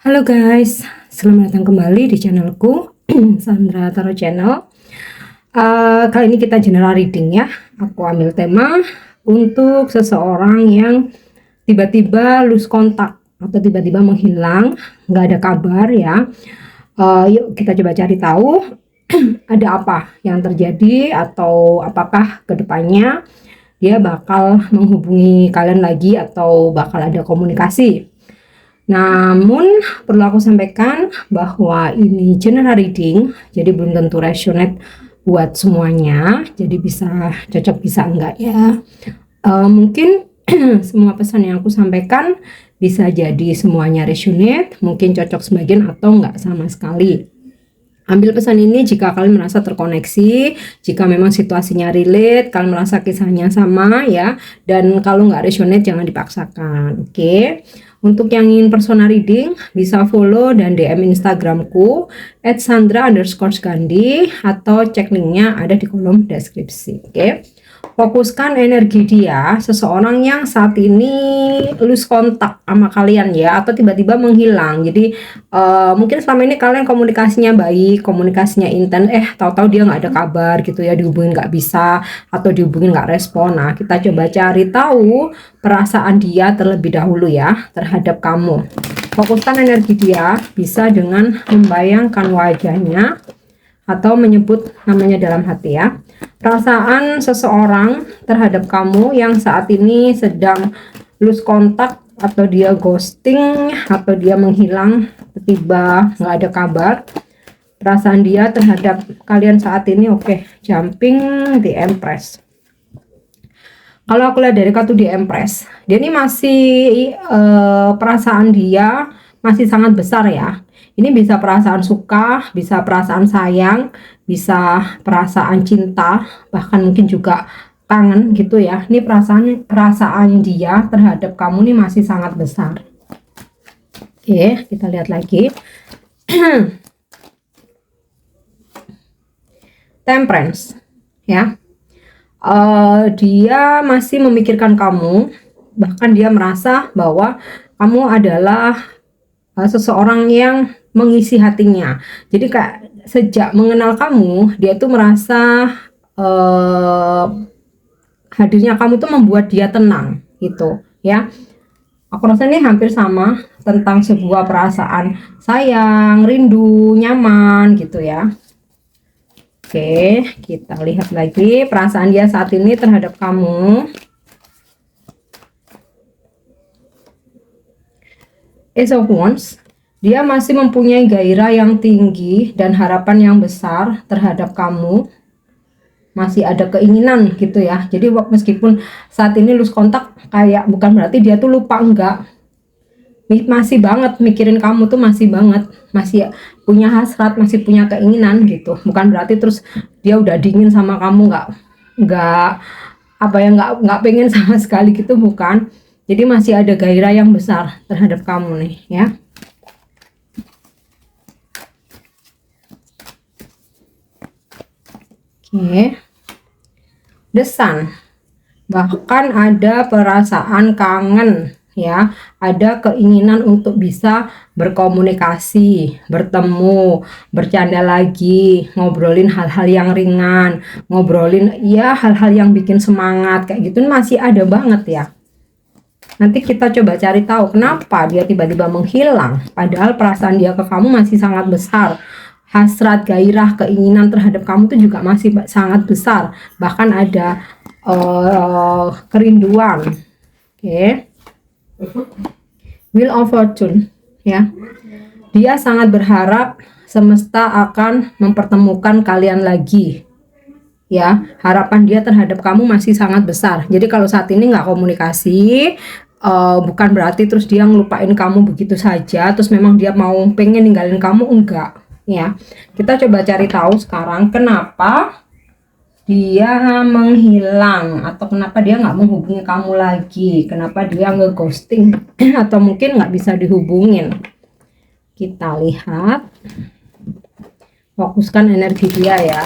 Halo guys, selamat datang kembali di channelku Sandra Tarot Channel. Kali ini kita general reading ya. Aku ambil tema untuk seseorang yang tiba-tiba lose kontak atau tiba-tiba menghilang, nggak ada kabar ya. Yuk kita coba cari tahu ada apa yang terjadi atau apakah kedepannya dia bakal menghubungi kalian lagi atau bakal ada komunikasi. Namun perlu aku sampaikan bahwa ini general reading, jadi belum tentu resonate buat semuanya. Jadi bisa cocok bisa enggak ya. Mungkin semua pesan yang aku sampaikan bisa jadi semuanya resonate, mungkin cocok sebagian atau enggak sama sekali. Ambil pesan ini jika kalian merasa terkoneksi, jika memang situasinya relate, kalian merasa kisahnya sama ya, dan kalau nggak resonate jangan dipaksakan, oke? Untuk yang ingin personal reading bisa follow dan DM Instagramku @sandra_gandhi atau cek linknya ada di kolom deskripsi, oke? Fokuskan energi dia, seseorang yang saat ini lose kontak sama kalian ya, atau tiba-tiba menghilang. Jadi mungkin selama ini kalian komunikasinya baik, komunikasinya intens, tahu-tahu dia nggak ada kabar gitu ya, dihubungin nggak bisa atau dihubungin nggak respon. Nah, kita coba cari tahu perasaan dia terlebih dahulu ya terhadap kamu. Fokuskan energi dia bisa dengan membayangkan wajahnya atau menyebut namanya dalam hati ya. Perasaan seseorang terhadap kamu yang saat ini sedang lose kontak atau dia ghosting atau dia menghilang, tiba nggak ada kabar. Perasaan dia terhadap kalian saat ini, oke, jumping di Empress. Kalau aku lihat dari kartu di Empress, dia ini masih perasaan dia masih sangat besar ya. Ini bisa perasaan suka, bisa perasaan sayang, bisa perasaan cinta, bahkan mungkin juga kangen gitu ya. Ini perasaan dia terhadap kamu ini masih sangat besar. Oke, kita lihat lagi. Temperance ya. Dia masih memikirkan kamu, bahkan dia merasa bahwa kamu adalah seseorang yang mengisi hatinya. Jadi kayak sejak mengenal kamu, dia tuh merasa hadirnya kamu tuh membuat dia tenang gitu ya. Aku rasa ini hampir sama tentang sebuah perasaan sayang, rindu, nyaman gitu ya. Oke, kita lihat lagi perasaan dia saat ini terhadap kamu. Ace of Wands. Dia masih mempunyai gairah yang tinggi dan harapan yang besar terhadap kamu. Masih ada keinginan gitu ya. Jadi meskipun saat ini lose kontak, kayak bukan berarti dia tuh lupa, enggak. Masih banget mikirin kamu tuh, masih banget. Masih punya hasrat, masih punya keinginan gitu. Bukan berarti terus dia udah dingin sama kamu, enggak apa ya, enggak pengen sama sekali gitu, bukan. Jadi masih ada gairah yang besar terhadap kamu nih ya. Oke. The Sun. Bahkan ada perasaan kangen ya, ada keinginan untuk bisa berkomunikasi, bertemu, bercanda lagi, ngobrolin hal-hal yang ringan, ngobrolin ya hal-hal yang bikin semangat kayak gitu, masih ada banget ya. Nanti kita coba cari tahu kenapa dia tiba-tiba menghilang, padahal perasaan dia ke kamu masih sangat besar. Hasrat, gairah, keinginan terhadap kamu tuh juga masih sangat besar. Bahkan ada kerinduan. Oke. Wheel of Fortune ya. Dia sangat berharap semesta akan mempertemukan kalian lagi. Ya, harapan dia terhadap kamu masih sangat besar. Jadi kalau saat ini nggak komunikasi, bukan berarti terus dia ngelupain kamu begitu saja, terus memang dia mau pengen ninggalin kamu, enggak ya. Kita coba cari tahu sekarang kenapa dia menghilang, atau kenapa dia nggak menghubungi kamu lagi, kenapa dia ngeghosting atau mungkin nggak bisa dihubungin. Kita lihat, fokuskan energi dia ya.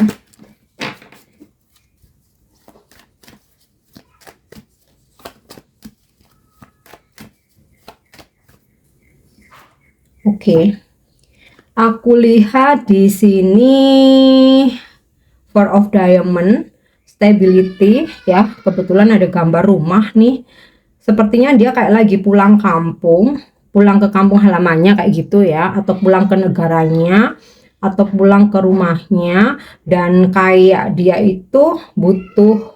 Oke. Aku lihat di sini Four of Diamond, stability ya. Kebetulan ada gambar rumah nih. Sepertinya dia kayak lagi pulang kampung, pulang ke kampung halamannya kayak gitu ya, atau pulang ke negaranya, atau pulang ke rumahnya, dan kayak dia itu butuh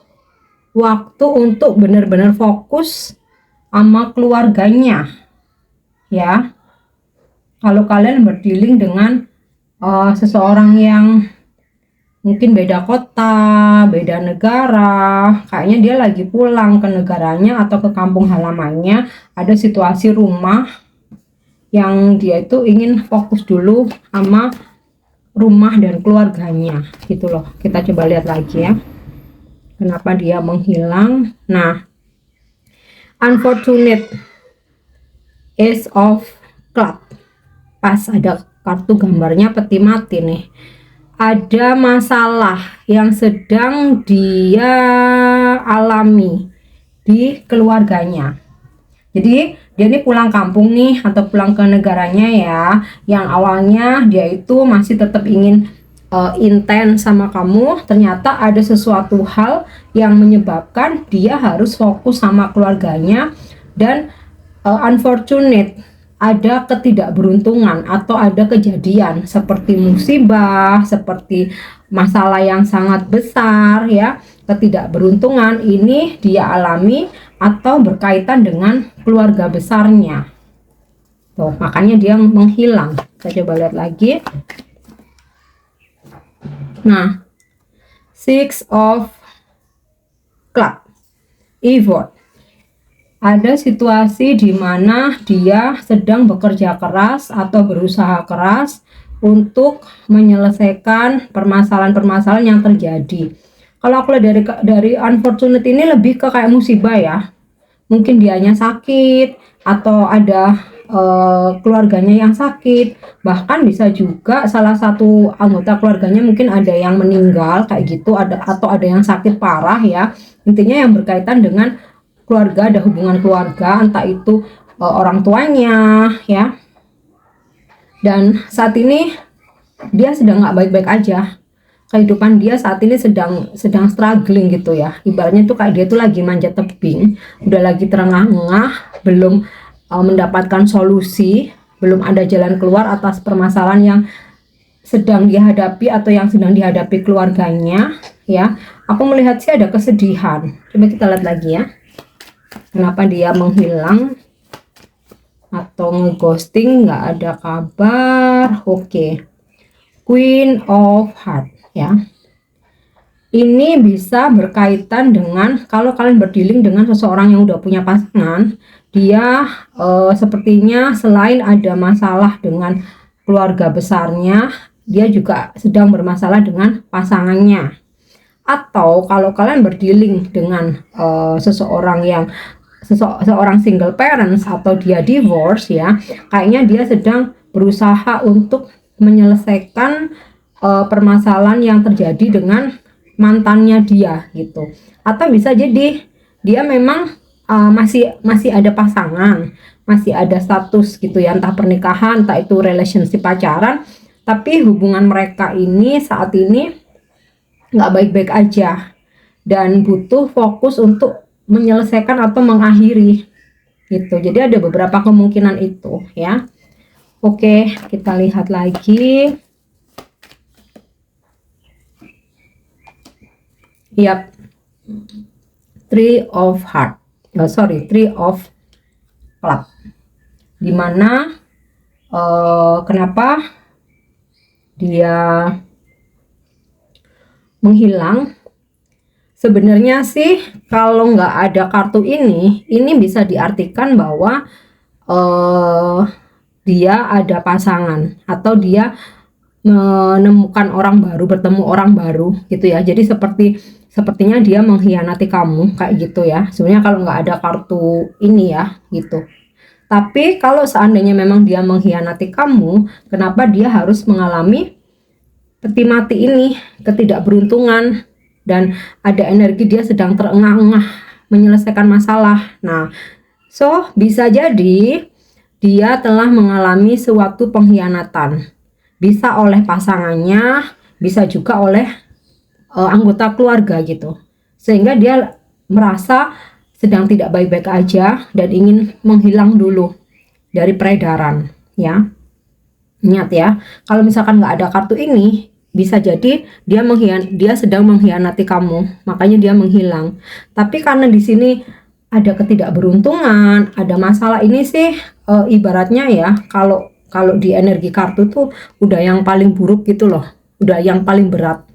waktu untuk benar-benar fokus sama keluarganya ya. Kalau kalian berdealing dengan seseorang yang mungkin beda kota, beda negara, kayaknya dia lagi pulang ke negaranya atau ke kampung halamannya, ada situasi rumah yang dia itu ingin fokus dulu sama rumah dan keluarganya gitu loh. Kita coba lihat lagi ya, kenapa dia menghilang. Nah, unfortunate, Ace of Club, pas ada kartu gambarnya peti mati nih. Ada masalah yang sedang dia alami di keluarganya. Jadi dia ini pulang kampung nih, atau pulang ke negaranya ya, yang awalnya dia itu masih tetap ingin intens sama kamu. Ternyata ada sesuatu hal yang menyebabkan dia harus fokus sama keluarganya, dan unfortunate, ada ketidakberuntungan atau ada kejadian seperti musibah, seperti masalah yang sangat besar ya. Ketidakberuntungan ini dia alami atau berkaitan dengan keluarga besarnya. Tuh, makanya dia menghilang. Kita coba lihat lagi. Nah, Six of Club, Effort. Ada situasi di mana dia sedang bekerja keras atau berusaha keras untuk menyelesaikan permasalahan-permasalahan yang terjadi. Kalau aku lihat dari unfortunate ini lebih ke kayak musibah ya. Mungkin dianya sakit, atau ada keluarganya yang sakit, bahkan bisa juga salah satu anggota keluarganya mungkin ada yang meninggal kayak gitu, atau ada yang sakit parah ya. Intinya yang berkaitan dengan keluarga, ada hubungan keluarga, entah itu orang tuanya ya. Dan saat ini dia sedang nggak baik-baik aja. Kehidupan dia saat ini sedang struggling gitu ya. Ibaratnya tuh kayak dia tuh lagi manjat tebing, udah lagi terengah-engah, belum mendapatkan solusi, belum ada jalan keluar atas permasalahan yang sedang dihadapi atau yang sedang dihadapi keluarganya ya. Aku melihat sih ada kesedihan. Coba kita lihat lagi ya, kenapa dia menghilang atau ngeghosting, nggak ada kabar. Oke. Queen of Heart ya. Ini bisa berkaitan dengan kalau kalian berdealing dengan seseorang yang udah punya pasangan, dia sepertinya selain ada masalah dengan keluarga besarnya, dia juga sedang bermasalah dengan pasangannya. Atau kalau kalian berdealing dengan seseorang yang seorang single parents atau dia divorce ya, kayaknya dia sedang berusaha untuk menyelesaikan permasalahan yang terjadi dengan mantannya dia gitu. Atau bisa jadi dia memang masih ada pasangan, masih ada status gitu ya, entah pernikahan, entah itu relationship pacaran, tapi hubungan mereka ini saat ini nggak baik-baik aja dan butuh fokus untuk menyelesaikan atau mengakhiri gitu. Jadi ada beberapa kemungkinan itu ya. Oke, kita lihat lagi. Yap, Three of Heart, Three of Club. Dimana kenapa dia menghilang? Sebenarnya sih kalau nggak ada kartu ini bisa diartikan bahwa dia ada pasangan atau dia menemukan orang baru, bertemu orang baru gitu ya. Jadi sepertinya dia mengkhianati kamu kayak gitu ya. Sebenarnya kalau nggak ada kartu ini ya gitu. Tapi kalau seandainya memang dia mengkhianati kamu, kenapa dia harus mengalami peti mati ini, ketidakberuntungan, dan ada energi dia sedang terengah-engah menyelesaikan masalah. Nah, so bisa jadi dia telah mengalami suatu pengkhianatan. Bisa oleh pasangannya, bisa juga oleh anggota keluarga gitu. Sehingga dia merasa sedang tidak baik-baik aja dan ingin menghilang dulu dari peredaran, ya. Ingat ya, kalau misalkan nggak ada kartu ini, bisa jadi dia sedang mengkhianati kamu, makanya dia menghilang. Tapi karena di sini ada ketidakberuntungan, ada masalah ini sih, ibaratnya ya, kalau kalau di energi kartu tuh udah yang paling buruk gitu loh, udah yang paling berat.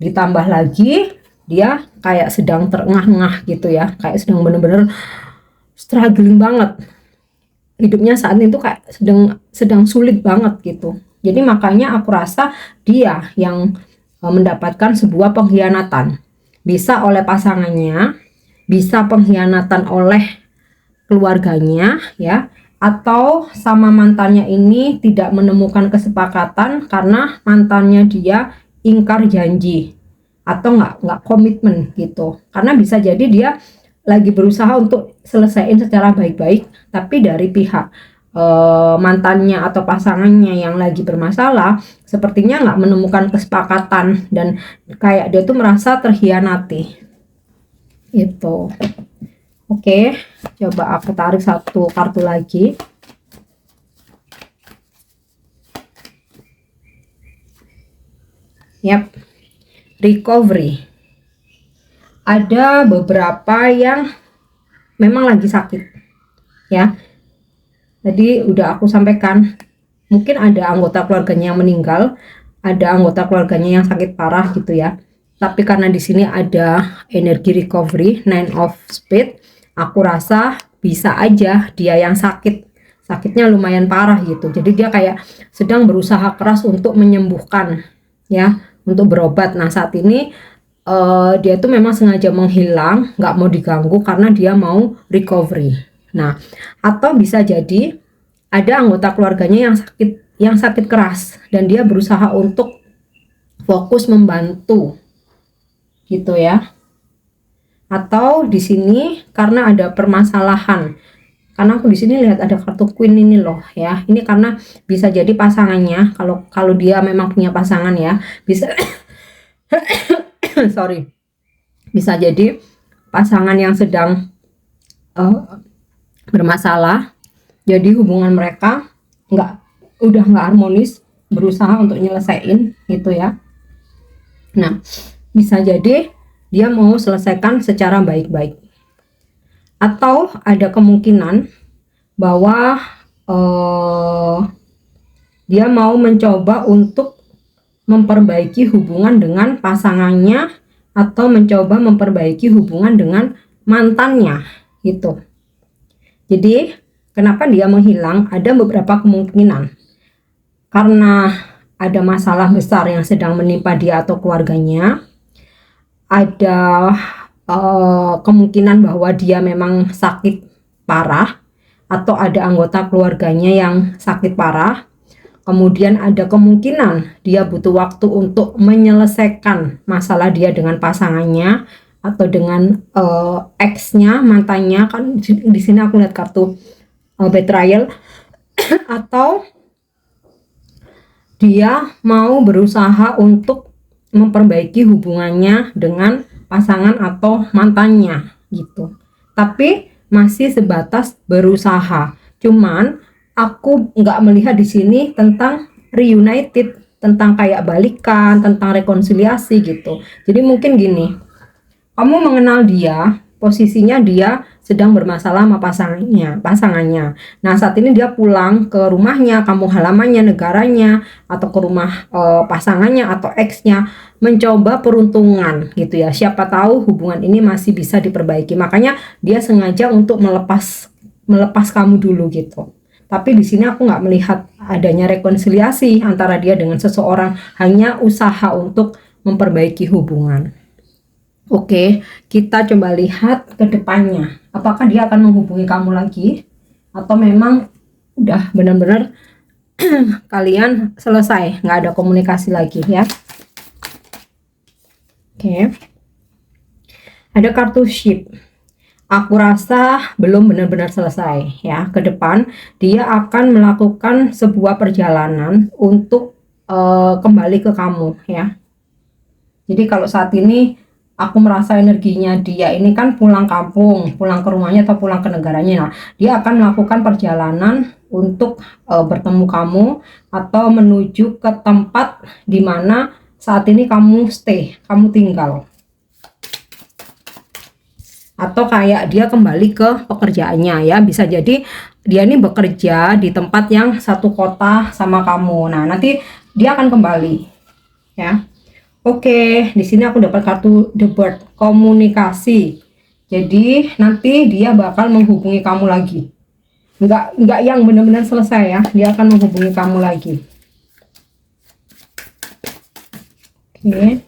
Ditambah lagi dia kayak sedang terengah-engah gitu ya, kayak sedang bener-bener struggling banget. Hidupnya saat itu kayak sedang sulit banget gitu. Jadi makanya aku rasa dia yang mendapatkan sebuah pengkhianatan. Bisa oleh pasangannya, bisa pengkhianatan oleh keluarganya ya, atau sama mantannya ini tidak menemukan kesepakatan karena mantannya dia ingkar janji atau nggak komitmen gitu. Karena bisa jadi dia lagi berusaha untuk selesaiin secara baik-baik, tapi dari pihak mantannya atau pasangannya yang lagi bermasalah sepertinya nggak menemukan kesepakatan dan kayak dia tuh merasa terhianati itu. Oke, coba aku tarik satu kartu lagi. Yap, recovery. Ada beberapa yang memang lagi sakit ya. Tadi udah aku sampaikan, mungkin ada anggota keluarganya yang meninggal, ada anggota keluarganya yang sakit parah gitu ya. Tapi karena di sini ada energi recovery, Nine of Spades, aku rasa bisa aja dia yang sakitnya lumayan parah gitu. Jadi dia kayak sedang berusaha keras untuk menyembuhkan ya, untuk berobat. Nah saat ini dia tuh memang sengaja menghilang, nggak mau diganggu karena dia mau recovery. Nah, atau bisa jadi ada anggota keluarganya yang sakit keras dan dia berusaha untuk fokus membantu, gitu ya. Atau di sini karena ada permasalahan. Karena aku di sini lihat ada kartu Queen ini loh ya. Ini karena bisa jadi pasangannya, kalau dia memang punya pasangan ya, bisa sorry, bisa jadi pasangan yang sedang bermasalah, jadi hubungan mereka udah nggak harmonis, berusaha untuk nyelesain gitu ya. Nah bisa jadi dia mau selesaikan secara baik-baik, atau ada kemungkinan bahwa dia mau mencoba untuk memperbaiki hubungan dengan pasangannya atau mencoba memperbaiki hubungan dengan mantannya gitu. Jadi kenapa dia menghilang? Ada beberapa kemungkinan. Karena ada masalah besar yang sedang menimpa dia atau keluarganya. Ada kemungkinan bahwa dia memang sakit parah atau ada anggota keluarganya yang sakit parah. Kemudian ada kemungkinan dia butuh waktu untuk menyelesaikan masalah dia dengan pasangannya atau dengan ex-nya, mantannya. Kan di sini aku lihat kartu betrayal. Atau dia mau berusaha untuk memperbaiki hubungannya dengan pasangan atau mantannya gitu. Tapi masih sebatas berusaha. Cuman aku nggak melihat di sini tentang reunited, tentang kayak balikan, tentang rekonsiliasi gitu. Jadi mungkin gini, kamu mengenal dia, posisinya dia sedang bermasalah sama pasangannya. Nah saat ini dia pulang ke rumahnya, kampung halamannya, negaranya, atau ke rumah pasangannya atau ex-nya, mencoba peruntungan gitu ya. Siapa tahu hubungan ini masih bisa diperbaiki. Makanya dia sengaja untuk melepas kamu dulu gitu. Tapi di sini aku nggak melihat adanya rekonsiliasi antara dia dengan seseorang, hanya usaha untuk memperbaiki hubungan. Oke, kita coba lihat ke depannya. Apakah dia akan menghubungi kamu lagi? Atau memang udah benar-benar kalian selesai, nggak ada komunikasi lagi ya. Oke. Ada kartu ship. aku rasa belum benar-benar selesai ya. Ke depan dia akan melakukan sebuah perjalanan untuk kembali ke kamu ya. Jadi kalau saat ini aku merasa energinya dia ini kan pulang kampung, pulang ke rumahnya atau pulang ke negaranya. Nah, dia akan melakukan perjalanan untuk bertemu kamu atau menuju ke tempat di mana saat ini kamu stay, kamu tinggal. Atau kayak dia kembali ke pekerjaannya ya, bisa jadi dia ini bekerja di tempat yang satu kota sama kamu. Nah, nanti dia akan kembali ya. Oke, di sini aku dapat kartu The Bird, komunikasi. Jadi nanti dia bakal menghubungi kamu lagi. Enggak yang benar-benar selesai ya, dia akan menghubungi kamu lagi. Oke.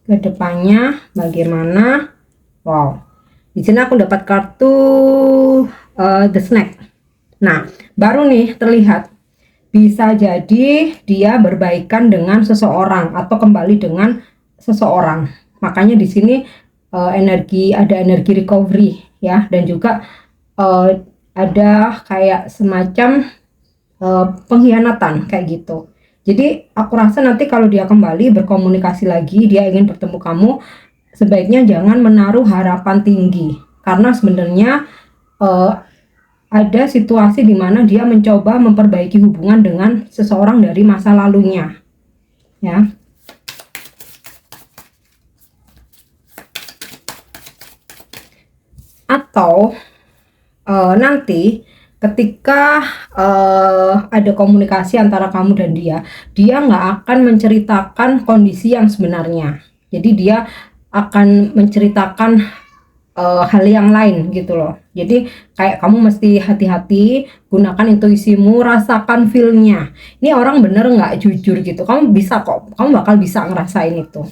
Kedepannya bagaimana? Wow. Di sini aku dapat kartu The Snake. Nah, baru nih terlihat. Bisa jadi dia berbaikan dengan seseorang atau kembali dengan seseorang. Makanya di sini ada energi recovery ya, dan juga ada kayak semacam pengkhianatan kayak gitu. Jadi aku rasa nanti kalau dia kembali berkomunikasi lagi, dia ingin bertemu kamu, sebaiknya jangan menaruh harapan tinggi, karena sebenarnya ada situasi di mana dia mencoba memperbaiki hubungan dengan seseorang dari masa lalunya ya. Atau nanti ketika ada komunikasi antara kamu dan dia nggak akan menceritakan kondisi yang sebenarnya. Jadi dia akan menceritakan hal yang lain gitu loh. Jadi kayak kamu mesti hati-hati, gunakan intuisimu, rasakan feel-nya. Ini orang bener nggak jujur gitu. Kamu bisa kok, kamu bakal bisa ngerasain itu.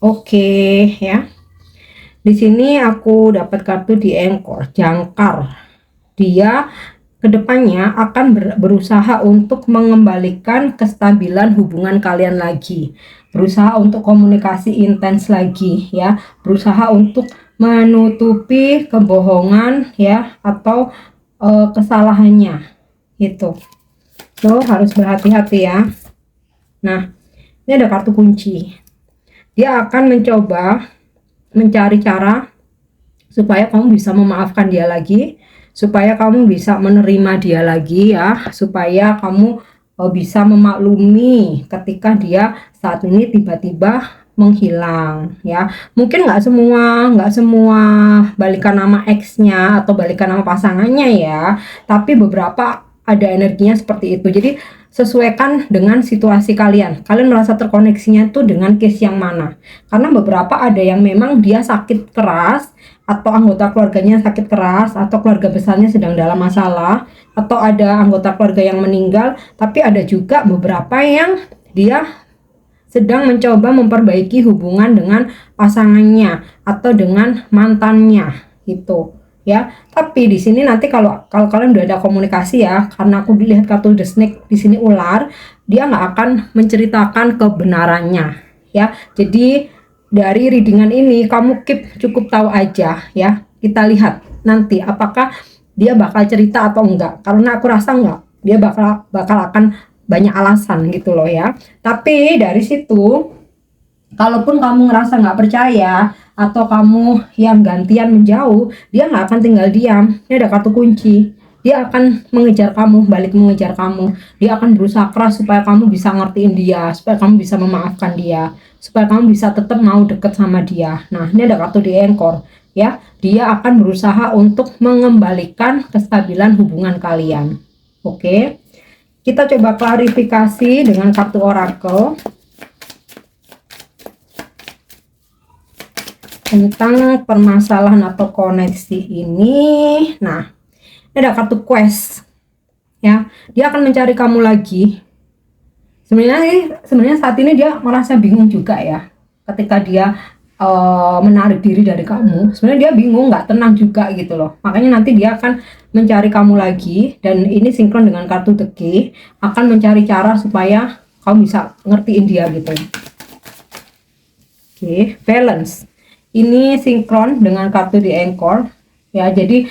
Oke ya. Di sini aku dapat kartu di Anchor, jangkar. Dia kedepannya akan berusaha untuk mengembalikan kestabilan hubungan kalian lagi, berusaha untuk komunikasi intens lagi ya, berusaha untuk menutupi kebohongan ya atau kesalahannya itu. So harus berhati-hati ya. Nah, ini ada kartu kunci. Dia akan mencoba mencari cara supaya kamu bisa memaafkan dia lagi, supaya kamu bisa menerima dia lagi ya, supaya kamu bisa memaklumi ketika dia saat ini tiba-tiba menghilang ya. Mungkin nggak semua balikan nama X-nya atau balikan nama pasangannya ya, tapi beberapa ada energinya seperti itu. Jadi sesuaikan dengan situasi kalian merasa terkoneksinya itu dengan case yang mana, karena beberapa ada yang memang dia sakit keras atau anggota keluarganya sakit keras atau keluarga besarnya sedang dalam masalah atau ada anggota keluarga yang meninggal, tapi ada juga beberapa yang dia sedang mencoba memperbaiki hubungan dengan pasangannya atau dengan mantannya gitu ya. Tapi di sini nanti kalau kalian udah ada komunikasi ya, karena aku dilihat kartu The Snake di sini ular, dia nggak akan menceritakan kebenarannya ya. Jadi dari readingan ini kamu cukup tahu aja ya. Kita lihat nanti apakah dia bakal cerita atau enggak, karena aku rasa enggak, dia bakal akan banyak alasan gitu loh ya. Tapi dari situ, kalaupun kamu ngerasa nggak percaya atau kamu yang gantian menjauh, dia nggak akan tinggal diam. Ini ada kartu kunci. Dia akan mengejar kamu, balik mengejar kamu. Dia akan berusaha keras supaya kamu bisa ngertiin dia, supaya kamu bisa memaafkan dia, supaya kamu bisa tetap mau deket sama dia. Nah, ini ada kartu di Anchor ya. Dia akan berusaha untuk mengembalikan kestabilan hubungan kalian. Oke. Kita coba klarifikasi dengan kartu oracle tentang permasalahan atau koneksi ini. Nah, ini ada kartu quest ya. Dia akan mencari kamu lagi. Sebenarnya saat ini dia merasa bingung juga ya, ketika dia menarik diri dari kamu. Sebenarnya dia bingung, nggak tenang juga gitu loh. Makanya nanti dia akan mencari kamu lagi, dan ini sinkron dengan kartu The Key, akan mencari cara supaya kamu bisa ngertiin dia gitu. Oke, balance. Ini sinkron dengan kartu di Anchor ya. Jadi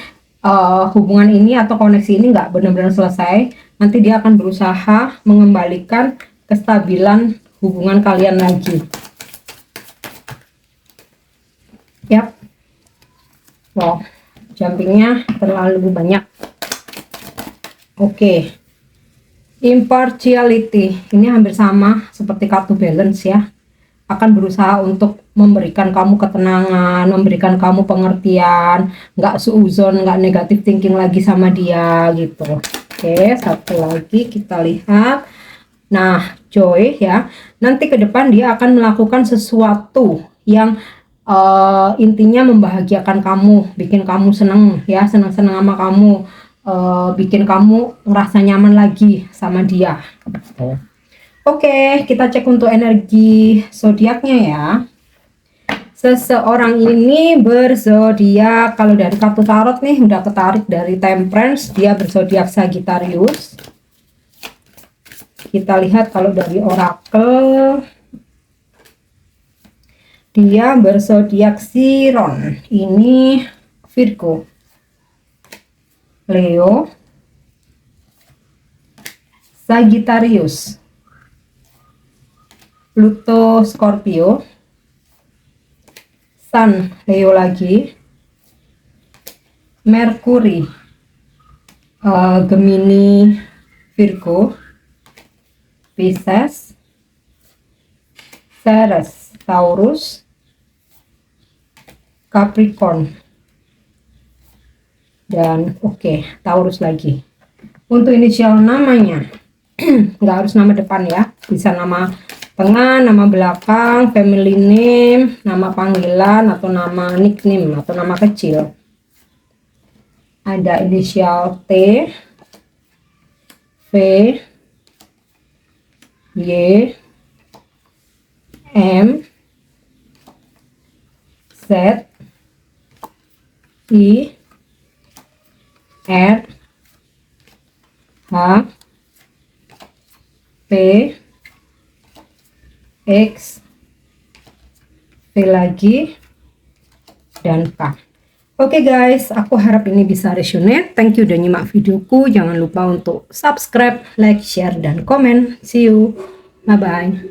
hubungan ini atau koneksi ini nggak benar-benar selesai. Nanti dia akan berusaha mengembalikan kestabilan hubungan kalian lagi. Yap. Wow, jumpingnya terlalu banyak. Oke. Impartiality. Ini hampir sama seperti kartu balance ya. Akan berusaha untuk memberikan kamu ketenangan, memberikan kamu pengertian, nggak suuzon, nggak negatif thinking lagi sama dia gitu. Oke, satu lagi kita lihat. Nah, Joy ya, nanti ke depan dia akan melakukan sesuatu yang intinya membahagiakan kamu, bikin kamu seneng ya, seneng-seneng sama kamu, bikin kamu ngerasa nyaman lagi sama dia. Oke, kita cek untuk energi zodiaknya ya. Seseorang ini berzodiak, kalau dari kartu tarot nih udah ketarik dari Temperance, dia berzodiak Sagittarius. Kita lihat kalau dari oracle, dia berzodiak Chiron, ini Virgo, Leo, Sagittarius, Pluto Scorpio, Sun Leo lagi, Mercury Gemini Virgo, Pisces, Ceres Taurus, Capricorn, dan oke, Taurus lagi. Untuk inisial namanya nggak harus nama depan ya, bisa nama tengah, nama belakang, family name, nama panggilan, atau nama nickname, atau nama kecil. Ada inisial T, V, Y, M, Z, I, R, H, P, X, V lagi, dan K. Oke guys, aku harap ini bisa resonate. Thank you udah nyimak videoku. Jangan lupa untuk subscribe, like, share, dan komen. See you. Bye-bye.